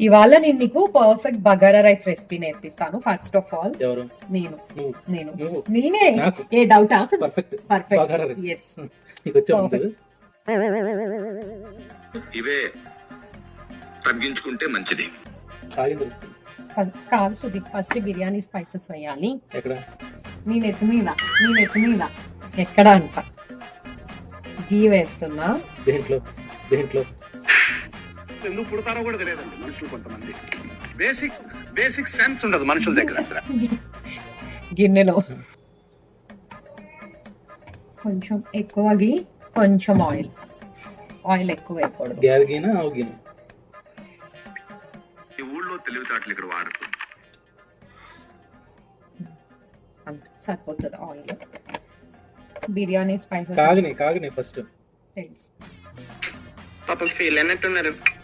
ఇవాళ నేను నీకు పర్ఫెక్ట్ బగారా రైస్ రెసిపీ నేర్పిస్తాను. ఫస్ట్ ఆఫ్ ఆల్ ఎవరు? నేను నువ్వు. నేను నువ్వు. నేనే. నాకు. ఏ డౌటా? Perfect perfect. Bagara rice. Yes. నీకు వచ్చే ఉంటుంది. ఇవే తగ్గించుకుంటే మంచిది. ఆగింది. కాగుతుంది. ఫస్ట్ బిర్యానీ స్పైసెస్ వేయాలి. ఎక్కడ? నీ నెత్తి మీద ఎక్కడ అంట. గీ వేస్తున్నా. దేంట్లో? దేంట్లో? ఎందుకు పుడతారో కూడా తెలియదండి మనుషులు కొంతమంది. బేసిక్ సెన్స్ ఉండదు మనుషుల దగ్గర. గిన్నెలో కొంచెం ఎక్కువ గీ, కొంచెం ఆయిల్. ఆయిల్ ఎక్కువ వేయకూడదు. గ్యార్ గీనా ఆవు గీనా? ఈ ఊళ్ళో తెలివితేటలు ఇక్కడ వాడదు. అంతే సరిపోతుంది ఆయిల్. బిర్యానీ స్పైసెస్ కాగని ఫస్ట్. తెలుసు. పాపం ఫీల్ అన్నట్టున్నారు.